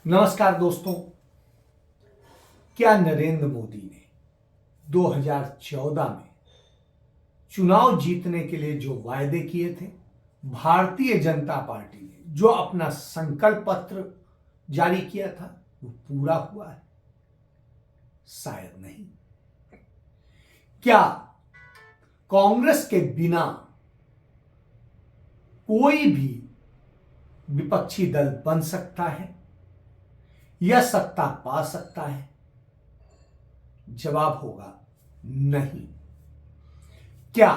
नमस्कार दोस्तों। क्या नरेंद्र मोदी ने 2014 में चुनाव जीतने के लिए जो वायदे किए थे, भारतीय जनता पार्टी ने जो अपना संकल्प पत्र जारी किया था, वो पूरा हुआ है? शायद नहीं। क्या कांग्रेस के बिना कोई भी विपक्षी दल बन सकता है या सत्ता पा सकता है? जवाब होगा नहीं। क्या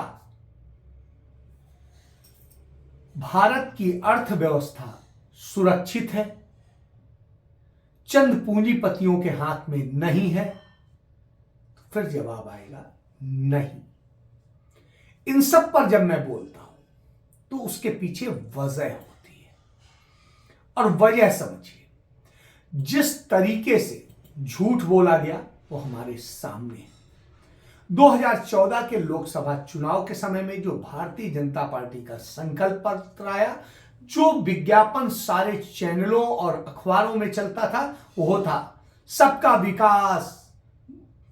भारत की अर्थव्यवस्था सुरक्षित है, चंद पूंजीपतियों के हाथ में नहीं है? तो फिर जवाब आएगा नहीं। इन सब पर जब मैं बोलता हूं तो उसके पीछे वजह होती है, और वजह समझिए। जिस तरीके से झूठ बोला गया वो हमारे सामने है। 2014 के लोकसभा चुनाव के समय में जो भारतीय जनता पार्टी का संकल्प पत्र आया, जो विज्ञापन सारे चैनलों और अखबारों में चलता था, वो था सबका विकास,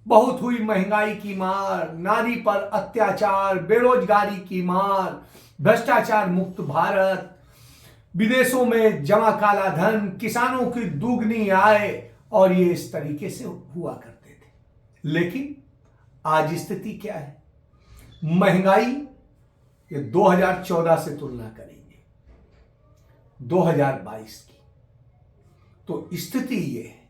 बहुत हुई महंगाई की मार, नारी पर अत्याचार, बेरोजगारी की मार, भ्रष्टाचार मुक्त भारत, विदेशों में जमा काला धन, किसानों की दुगनी आय, और ये इस तरीके से हुआ करते थे। लेकिन आज स्थिति क्या है? महंगाई, ये 2014 से तुलना करेंगे 2022 की, तो स्थिति ये है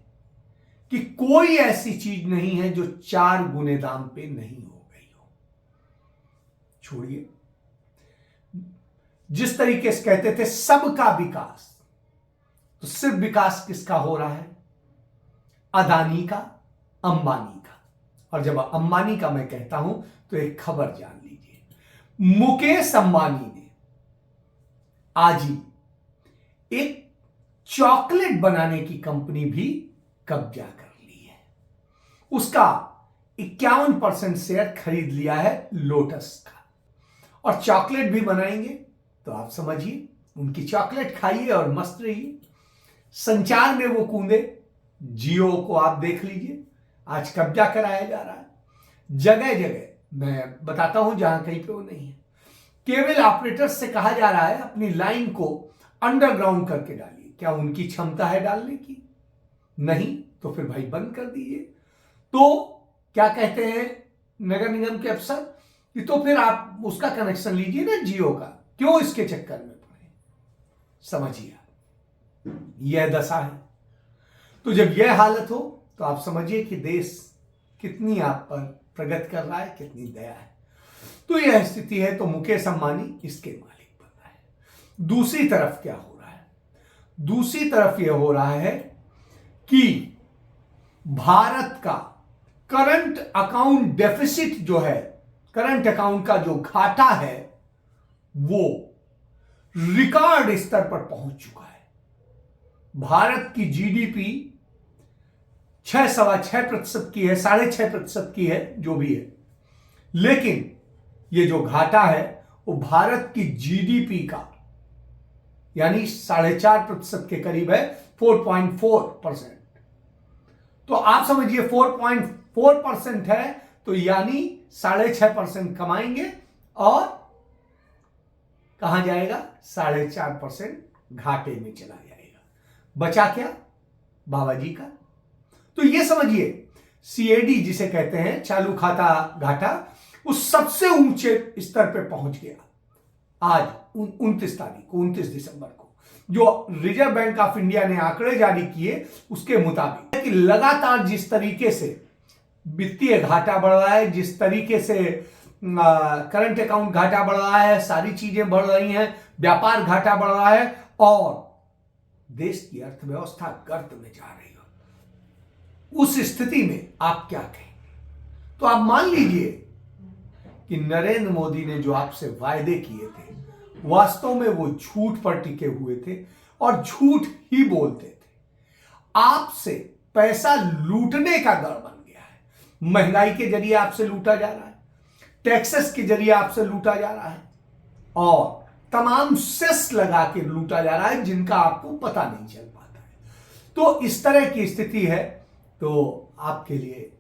कि कोई ऐसी चीज नहीं है जो 4 गुने दाम पे नहीं हो गई हो। छोड़िए, जिस तरीके से कहते थे सबका विकास, तो सिर्फ विकास किसका हो रहा है? अदानी का, अंबानी का। और जब अंबानी का मैं कहता हूं तो एक खबर जान लीजिए। मुकेश अंबानी ने आज ही एक चॉकलेट बनाने की कंपनी भी कब्जा कर ली है। उसका 51% शेयर खरीद लिया है लोटस का, और चॉकलेट भी बनाएंगे। तो आप समझिए, उनकी चॉकलेट खाइए और मस्त रहिए। संचार में वो कूदे। जियो को आप देख लीजिए, आज कब्जा कराया जा रहा है जगह जगह। मैं बताता हूं जहां कहीं पे वो नहीं है। केबल ऑपरेटर्स से कहा जा रहा है अपनी लाइन को अंडरग्राउंड करके डालिए। क्या उनकी क्षमता है डालने की? नहीं, तो फिर भाई बंद कर दीजिए। तो क्या कहते हैं नगर निगम के अफसर कि तो फिर आप उसका कनेक्शन लीजिए ना, जियो का, क्यों इसके चक्कर में पड़े? समझिए, यह दशा है। तो जब यह हालत हो तो आप समझिए कि देश कितनी आप पर प्रगति कर रहा है, कितनी दया है। तो यह स्थिति है। तो मुकेश अंबानी इसके मालिक बन रहा है। दूसरी तरफ क्या हो रहा है? दूसरी तरफ यह हो रहा है कि भारत का करंट अकाउंट डेफिसिट जो है, करंट अकाउंट का जो घाटा है, वो रिकॉर्ड स्तर पर पहुंच चुका है। भारत की जीडीपी 6.25% की है, 6.5% की है, जो भी है। लेकिन ये जो घाटा है वो भारत की जीडीपी का यानी 4.5% के करीब है, 4.4%। तो आप समझिए 4.4% है, तो यानी 6.5% कमाएंगे और कहां जाएगा? 4.5% घाटे में चला जाएगा। बचा क्या? बाबा जी का। तो ये समझिए, सीएडी जिसे कहते हैं, चालू खाता घाटा, उस सबसे ऊंचे स्तर पे पहुंच गया आज 29 दिसंबर को। जो रिजर्व बैंक ऑफ इंडिया ने आंकड़े जारी किए उसके मुताबिक कि लगातार जिस तरीके से वित्तीय घाटा बढ़ रहा है, जिस तरीके से करंट अकाउंट घाटा बढ़ रहा है, सारी चीजें बढ़ रही हैं, व्यापार घाटा बढ़ रहा है, और देश की अर्थव्यवस्था गर्त में जा रही हो, उस स्थिति में आप क्या कहेंगे? तो आप मान लीजिए कि नरेंद्र मोदी ने जो आपसे वायदे किए थे, वास्तव में वो झूठ पर टिके हुए थे और झूठ ही बोलते थे। आपसे पैसा लूटने का दर बन गया है। महंगाई के जरिए आपसे लूटा जा रहा है, टैक्सेस के जरिए आपसे लूटा जा रहा है, और तमाम सेस लगा के लूटा जा रहा है जिनका आपको पता नहीं चल पाता है। तो इस तरह की स्थिति है। तो आपके लिए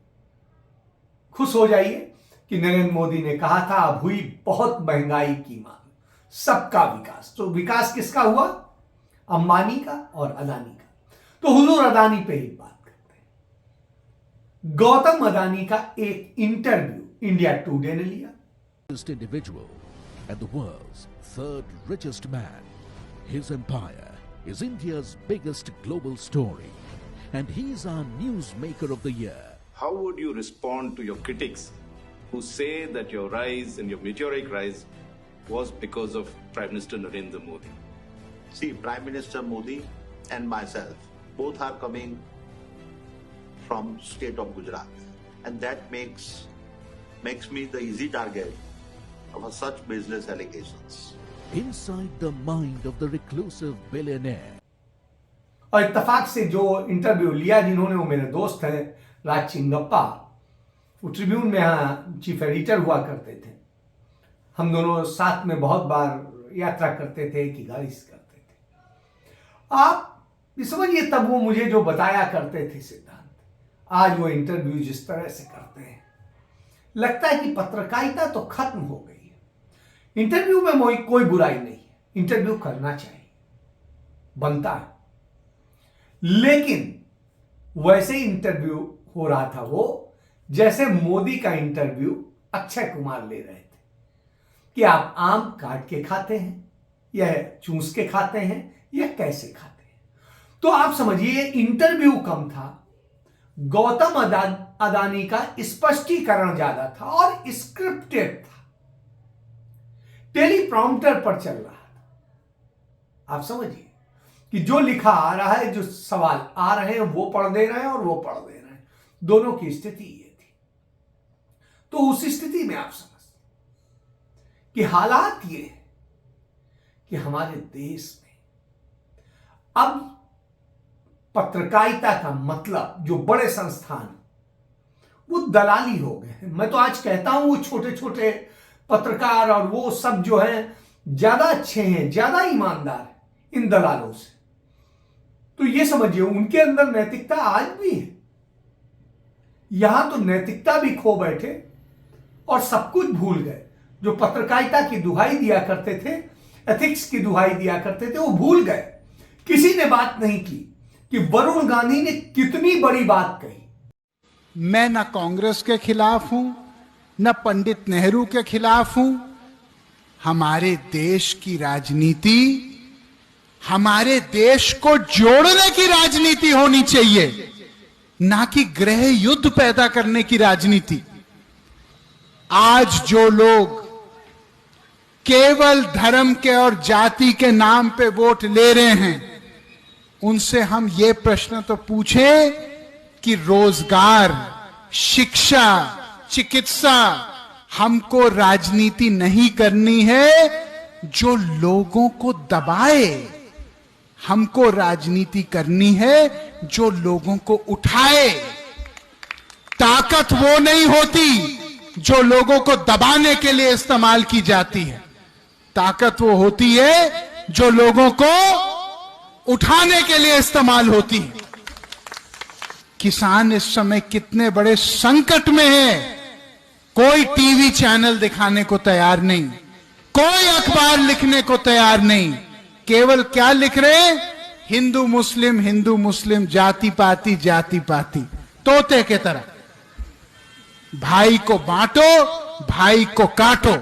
खुश हो जाइए कि नरेंद्र मोदी ने कहा था अब हुई बहुत महंगाई की मांग, सबका विकास। तो विकास किसका हुआ? अंबानी का और अदानी का। तो हुजूर अदानी पे ही बात करते हैं। गौतम अदानी का एक इंटरव्यू इंडिया टुडे ने लिया। Individual and the world's third richest man. His empire is India's biggest global story, and he's our newsmaker of the year. How would you respond to your critics who say that your rise and your meteoric rise was because of Prime Minister Narendra Modi? See, Prime Minister Modi and myself both are coming from state of Gujarat, and that makes me the easy target of such business allegations. Inside the mind of the reclusive billionaire. और इत्तेफाक से जो interview लिया जिन्होंने, वो मेरे दोस्त हैं राज चिंगप्पा, वो ट्रिब्यून में यहाँ चीफ एडिटर हुआ करते थे। हम दोनों साथ में बहुत बार यात्रा करते थे, कि गाड़ी से करते थे। आप समझिए, तब वो मुझे जो बताया करते थे सिद्धांत, आज वो इंटरव्यू जिस तरह से करते हैं, लगता है कि पत्रकारिता तो खत्म हो गई है। इंटरव्यू में कोई बुराई नहीं है, इंटरव्यू करना चाहिए, बनता है, लेकिन वैसे इंटरव्यू हो रहा था वो जैसे मोदी का इंटरव्यू अक्षय कुमार ले रहे थे, कि आप आम काट के खाते हैं या चूस के खाते हैं या कैसे खाते हैं। तो आप समझिए, इंटरव्यू कम था, गौतम अदानी का स्पष्टीकरण ज्यादा था और स्क्रिप्टेड था, टेलीप्रॉम्प्टर पर चल रहा था। आप समझिए कि जो लिखा आ रहा है, जो सवाल आ रहे हैं वो पढ़ दे रहे हैं और वो पढ़ दे रहे हैं, दोनों की स्थिति ये थी। तो उस स्थिति में आप समझते कि हालात ये है कि हमारे देश में अब पत्रकारिता का मतलब, जो बड़े संस्थान वो दलाली हो गए हैं। मैं तो आज कहता हूं वो छोटे छोटे पत्रकार और वो सब जो हैं ज्यादा अच्छे हैं, ज्यादा ईमानदार हैं इन दलालों से। तो ये समझिए, उनके अंदर नैतिकता आज भी है। यहां तो नैतिकता भी खो बैठे और सब कुछ भूल गए। जो पत्रकारिता की दुहाई दिया करते थे, एथिक्स की दुहाई दिया करते थे, वो भूल गए। किसी ने बात नहीं की कि वरुण गांधी ने कितनी बड़ी बात कही। मैं न कांग्रेस के खिलाफ हूं, न पंडित नेहरू के खिलाफ हूं। हमारे देश की राजनीति, हमारे देश को जोड़ने की राजनीति होनी चाहिए, ना कि गृह युद्ध पैदा करने की राजनीति। आज जो लोग केवल धर्म के और जाति के नाम पे वोट ले रहे हैं, उनसे हम ये प्रश्न तो पूछें कि रोजगार, शिक्षा, चिकित्सा, हमको राजनीति नहीं करनी है जो लोगों को दबाए। हमको राजनीति करनी है जो लोगों को उठाए। ताकत वो नहीं होती जो लोगों को दबाने के लिए इस्तेमाल की जाती है। ताकत वो होती है जो लोगों को उठाने के लिए इस्तेमाल होती है। किसान इस समय कितने बड़े संकट में है। कोई टीवी चैनल दिखाने को तैयार नहीं, कोई अखबार लिखने को तैयार नहीं। केवल क्या लिख रहे हैं? हिंदू मुस्लिम, जाति पाति, तोते के तरह। भाई को बांटो, भाई को काटो।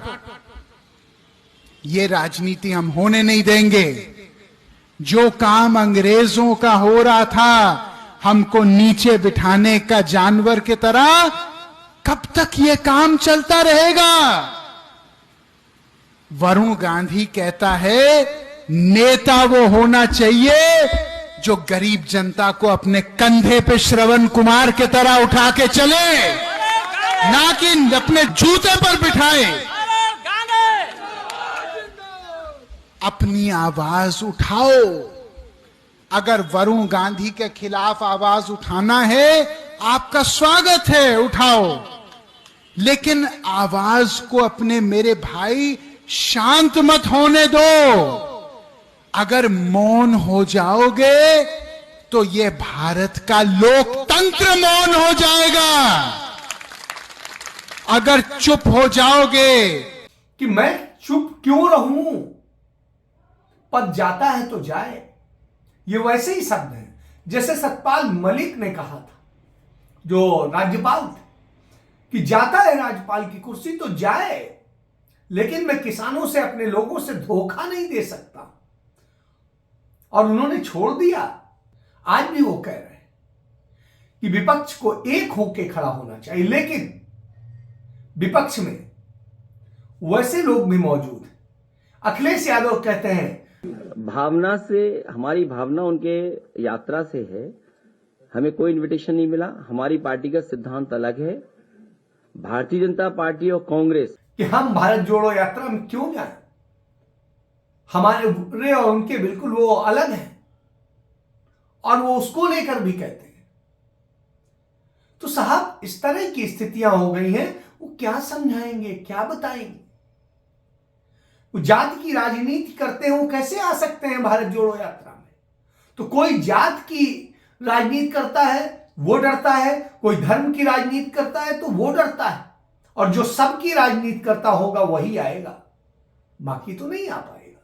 ये राजनीति हम होने नहीं देंगे। जो काम अंग्रेजों का हो रहा था, हमको नीचे बिठाने का जानवर की तरह, कब तक ये काम चलता रहेगा? वरुण गांधी कहता है नेता वो होना चाहिए जो गरीब जनता को अपने कंधे पे श्रवण कुमार के तरह उठा के चले, ना कि अपने जूते पर बिठाए। अपनी आवाज उठाओ। अगर वरुण गांधी के खिलाफ आवाज उठाना है, आपका स्वागत है, उठाओ। लेकिन आवाज को अपने मेरे भाई शांत मत होने दो। अगर मौन हो जाओगे तो ये भारत का लोकतंत्र मौन हो जाएगा। अगर चुप हो जाओगे कि मैं चुप क्यों रहूं, पद जाता है तो जाए, ये वैसे ही शब्द हैं जैसे सतपाल मलिक ने कहा था, जो राज्यपाल थे, कि जाता है राज्यपाल की कुर्सी तो जाए, लेकिन मैं किसानों से, अपने लोगों से धोखा नहीं दे सकता। और उन्होंने छोड़ दिया। आज भी वो कह रहे हैं कि विपक्ष को एक होके खड़ा होना चाहिए, लेकिन विपक्ष में वैसे लोग भी मौजूद हैं। अखिलेश यादव कहते हैं, भावना से, हमारी भावना उनके यात्रा से है, हमें कोई इनविटेशन नहीं मिला। हमारी पार्टी का सिद्धांत अलग है। भारतीय जनता पार्टी और कांग्रेस कि हम भारत जोड़ो यात्रा में क्यों जाएं, हमारे और उनके बिल्कुल वो अलग हैं, और वो उसको लेकर भी कहते हैं। तो साहब, इस तरह की स्थितियां हो गई हैं, वो क्या समझाएंगे, क्या बताएंगे? वो जात की राजनीति करते हैं, वो कैसे आ सकते हैं भारत जोड़ो यात्रा में? तो कोई जात की राजनीति करता है वो डरता है, कोई धर्म की राजनीति करता है तो वो डरता है, और जो सबकी राजनीति करता होगा वही आएगा, बाकी तो नहीं आ पाएगा,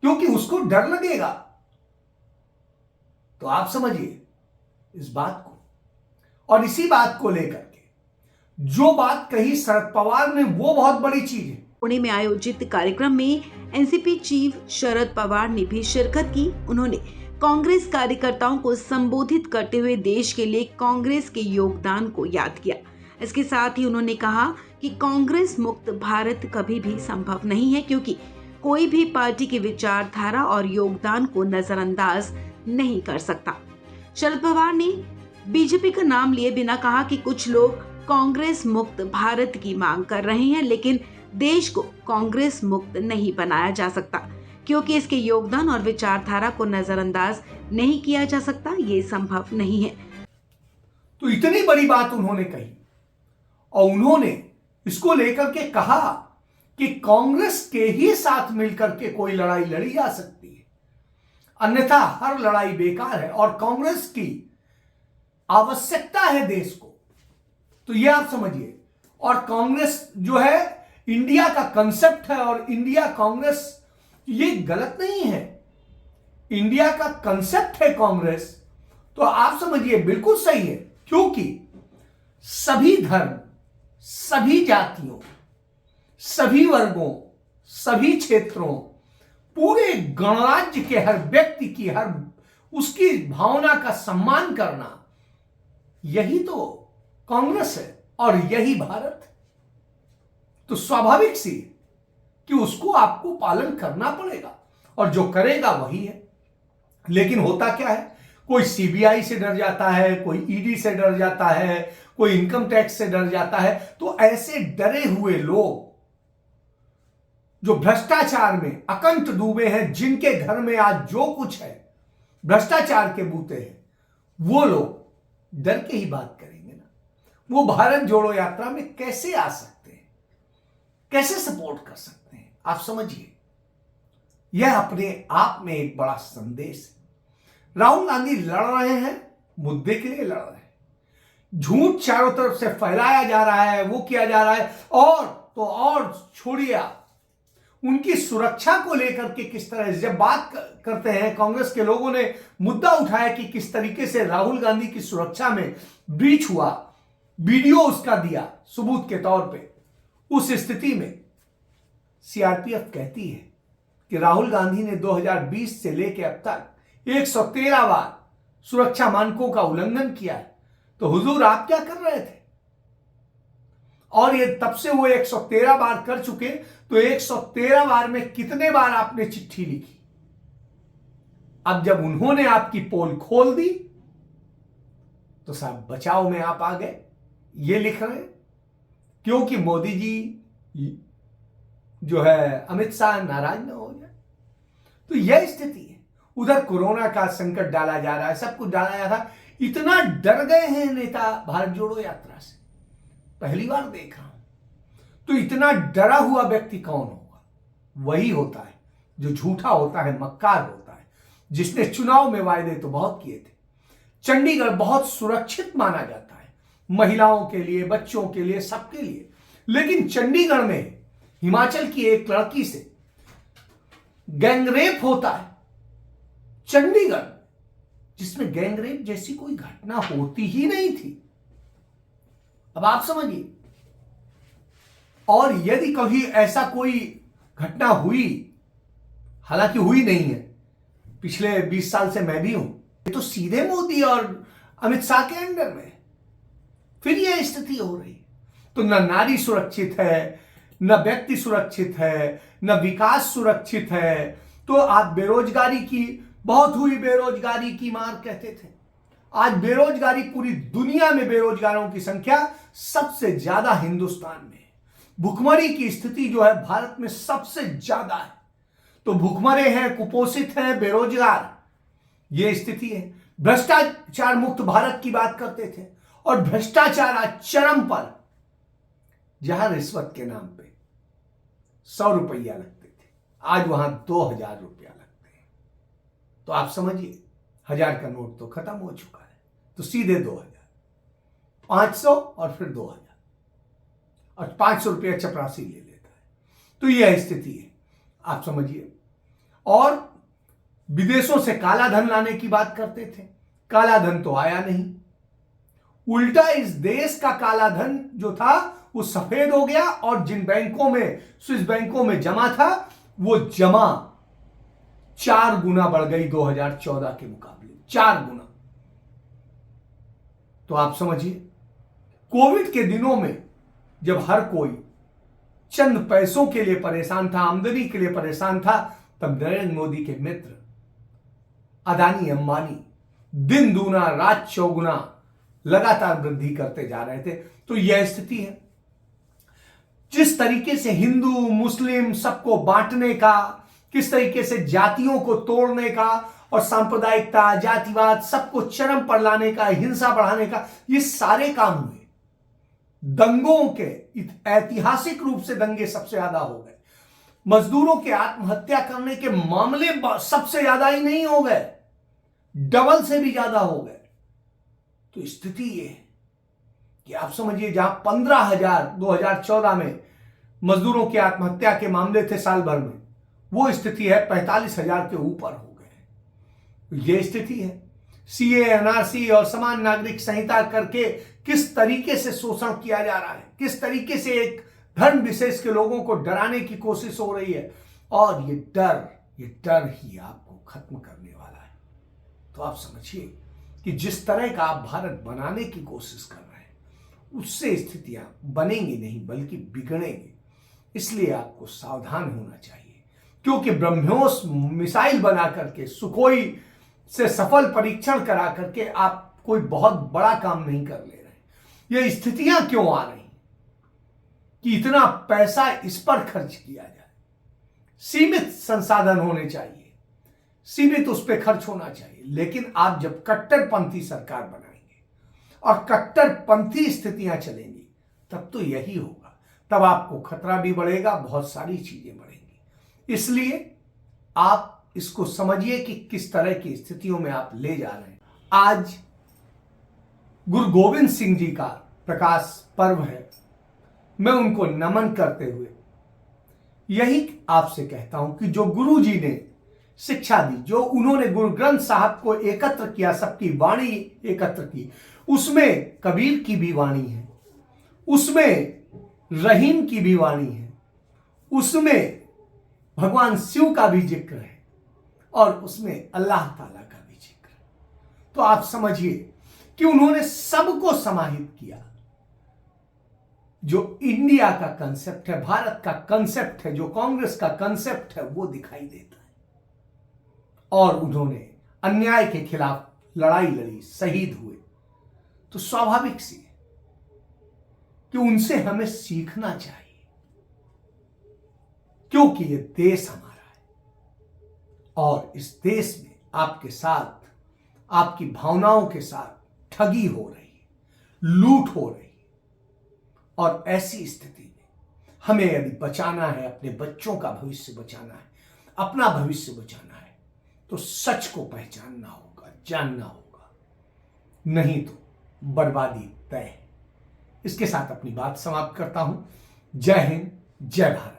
क्योंकि उसको डर लगेगा। तो आप समझिए इस बात को। और इसी बात को लेकर के जो बात कही शरद पवार ने, वो बहुत बड़ी चीज है। पुणे में आयोजित कार्यक्रम में एनसीपी चीफ शरद पवार ने भी शिरकत की। उन्होंने कांग्रेस कार्यकर्ताओं को संबोधित करते हुए देश के लिए कांग्रेस के योगदान को याद किया। इसके साथ ही उन्होंने कहा कि कांग्रेस मुक्त भारत कभी भी संभव नहीं है, क्योंकि कोई भी पार्टी की विचारधारा और योगदान को नजरअंदाज नहीं कर सकता। शरद पवार ने बीजेपी का नाम लिए बिना कहा कि कुछ लोग कांग्रेस मुक्त भारत की मांग कर रहे हैं, लेकिन देश को कांग्रेस मुक्त नहीं बनाया जा सकता, क्योंकि इसके योगदान और विचारधारा को नजरअंदाज नहीं किया जा सकता। ये संभव नहीं है। तो इतनी बड़ी बात उन्होंने कही, और उन्होंने इसको लेकर के कहा कि कांग्रेस के ही साथ मिलकर के कोई लड़ाई लड़ी जा सकती है, अन्यथा हर लड़ाई बेकार है, और कांग्रेस की आवश्यकता है देश को। तो यह आप समझिए। और कांग्रेस जो है इंडिया का कंसेप्ट है, और इंडिया कांग्रेस, ये गलत नहीं है, इंडिया का कंसेप्ट है कांग्रेस, तो आप समझिए बिल्कुल सही है, क्योंकि सभी धर्म, सभी जातियों, सभी वर्गों, सभी क्षेत्रों, पूरे गणराज्य के हर व्यक्ति की, हर उसकी भावना का सम्मान करना, यही तो कांग्रेस है और यही भारत है। तो स्वाभाविक सी कि उसको आपको पालन करना पड़ेगा, और जो करेगा वही है। लेकिन होता क्या है, कोई सीबीआई से डर जाता है, कोई ईडी से डर जाता है, कोई इनकम टैक्स से डर जाता है। तो ऐसे डरे हुए लोग जो भ्रष्टाचार में अकंठ डूबे हैं, जिनके घर में आज जो कुछ है भ्रष्टाचार के बूते हैं, वो लोग डर के ही बात करेंगे ना। वो भारत जोड़ो यात्रा में कैसे आ सकते हैं, कैसे सपोर्ट कर सकते हैं? आप समझिए, यह अपने आप में एक बड़ा संदेश है। राहुल गांधी लड़ रहे हैं, मुद्दे के लिए लड़ रहे हैं, झूठ चारों तरफ से फैलाया जा रहा है, वो किया जा रहा है, और तो और छोड़िए आप, उनकी सुरक्षा को लेकर के किस तरह जब बात करते हैं, कांग्रेस के लोगों ने मुद्दा उठाया कि किस तरीके से राहुल गांधी की सुरक्षा में ब्रीच हुआ, वीडियो उसका दिया सबूत के तौर पे। उस स्थिति में सीआरपीएफ कहती है कि राहुल गांधी ने 2020 से लेकर अब तक 113 बार सुरक्षा मानकों का उल्लंघन किया है। तो हुजूर आप क्या कर रहे थे? और ये तब से वो 113 बार कर चुके, तो 113 बार में कितने बार आपने चिट्ठी लिखी? अब जब उन्होंने आपकी पोल खोल दी तो साहब बचाव में आप आ गए, ये लिख रहे हैं क्योंकि मोदी जी जो है अमित शाह नाराज ना हो जाए। तो यह स्थिति है। उधर कोरोना का संकट डाला जा रहा है, सब कुछ डाला जा रहा है। इतना डर गए हैं नेता भारत जोड़ो यात्रा से, पहली बार देख रहा हूं। तो इतना डरा हुआ व्यक्ति कौन होगा? वही होता है जो झूठा होता है, मक्कार होता है, जिसने चुनाव में वायदे तो बहुत किए थे। चंडीगढ़ बहुत सुरक्षित माना जाता है, महिलाओं के लिए, बच्चों के लिए, सबके लिए। लेकिन चंडीगढ़ में हिमाचल की एक लड़की से गैंगरेप होता है, चंडीगढ़ जिसमें गैंगरेप जैसी कोई घटना होती ही नहीं थी। अब आप समझिए, और यदि कभी ऐसा कोई घटना हुई, हालांकि हुई नहीं है, पिछले 20 साल से मैं भी हूं, ये तो सीधे मोदी और अमित शाह के अंडर में, फिर यह स्थिति हो रही है। तो न नारी सुरक्षित है, न व्यक्ति सुरक्षित है, न विकास सुरक्षित है। तो आप बेरोजगारी की, बहुत हुई बेरोजगारी की मार कहते थे, आज बेरोजगारी पूरी दुनिया में बेरोजगारों की संख्या सबसे ज्यादा हिंदुस्तान में। भुखमरी की स्थिति जो है भारत में सबसे ज्यादा है। तो भुखमरे हैं, कुपोषित हैं, बेरोजगार, ये स्थिति है। भ्रष्टाचार मुक्त भारत की बात करते थे, और भ्रष्टाचार आज चरम पर, जहां रिश्वत के नाम पे 100 रुपया लगते थे, आज वहां 2000 रुपया लगते हैं। तो आप समझिए, 1000 का नोट तो खत्म हो चुका है, तो सीधे 2000, 500 और फिर 2000, और 500 रुपया चपरासी ले लेता है। तो यह स्थिति है, आप समझिए। और विदेशों से काला धन लाने की बात करते थे, काला धन तो आया नहीं, उल्टा इस देश का काला धन जो था वो सफेद हो गया, और जिन बैंकों में, स्विस बैंकों में जमा था, वो जमा 4 गुना बढ़ गई 2014 के मुकाबले, 4 गुना। तो आप समझिए, कोविड के दिनों में जब हर कोई चंद पैसों के लिए परेशान था, आमदनी के लिए परेशान था, तब नरेंद्र मोदी के मित्र अदानी अंबानी दिन दूना रात चौगुना लगातार वृद्धि करते जा रहे थे। तो यह स्थिति है। जिस तरीके से हिंदू मुस्लिम सबको बांटने का, किस तरीके से जातियों को तोड़ने का, और सांप्रदायिकता, जातिवाद, सबको चरम पर लाने का, हिंसा बढ़ाने का, ये सारे काम हुए। दंगों के, ऐतिहासिक रूप से दंगे सबसे ज्यादा हो गए। मजदूरों के आत्महत्या करने के मामले सबसे ज्यादा ही नहीं हो गए, डबल से भी ज्यादा हो गए। तो स्थिति ये है कि आप समझिए, जहां 15,000 2014 में मजदूरों की आत्महत्या के मामले थे साल भर में, वो स्थिति है 45,000 के ऊपर हो गए। ये स्थिति है। सीए, एनआरसी और समान नागरिक संहिता करके किस तरीके से शोषण किया जा रहा है, किस तरीके से एक धर्म विशेष के लोगों को डराने की कोशिश हो रही है, और ये डर ही आपको खत्म करने वाला है। तो आप समझिए कि जिस तरह का आप भारत बनाने की कोशिश कर रहे हैं, उससे स्थितियां बनेंगी नहीं बल्कि बिगड़ेंगी। इसलिए आपको सावधान होना चाहिए, क्योंकि ब्रह्मोस मिसाइल बना करके, सुखोई से सफल परीक्षण करा करके आप कोई बहुत बड़ा काम नहीं कर ले रहे। ये स्थितियां क्यों आ रही कि इतना पैसा इस पर खर्च किया जाए? सीमित संसाधन होने चाहिए, सीमित उस पर खर्च होना चाहिए। लेकिन आप जब कट्टरपंथी सरकार बनाएंगे और कट्टरपंथी स्थितियां चलेंगी, तब तो यही होगा। तब आपको खतरा भी बढ़ेगा, बहुत सारी चीजें बढ़ेंगी। इसलिए आप इसको समझिए कि किस तरह की स्थितियों में आप ले जा रहे हैं। आज गुरु गोविंद सिंह जी का प्रकाश पर्व है। मैं उनको नमन करते हुए यही आपसे कहता हूं कि जो गुरु जी ने शिक्षा दी, जो उन्होंने गुरु ग्रंथ साहब को एकत्र किया, सबकी वाणी एकत्र की, उसमें कबीर की भी वाणी है, उसमें रहीम की भी वाणी है, उसमें भगवान शिव का भी जिक्र है, और उसमें अल्लाह ताला का भी जिक्र है। तो आप समझिए कि उन्होंने सबको समाहित किया। जो इंडिया का कंसेप्ट है, भारत का कंसेप्ट है, जो कांग्रेस का कंसेप्ट है, वो दिखाई देता है। और उन्होंने अन्याय के खिलाफ लड़ाई लड़ी, शहीद हुए। तो स्वाभाविक सी है कि उनसे हमें सीखना चाहिए, क्योंकि ये देश हमारा है, और इस देश में आपके साथ, आपकी भावनाओं के साथ ठगी हो रही है, लूट हो रही है। और ऐसी स्थिति में हमें यदि बचाना है, अपने बच्चों का भविष्य बचाना है, अपना भविष्य बचाना है, तो सच को पहचानना होगा, जानना होगा, नहीं तो बर्बादी तय है। इसके साथ अपनी बात समाप्त करता हूं। जय हिंद, जय भारत।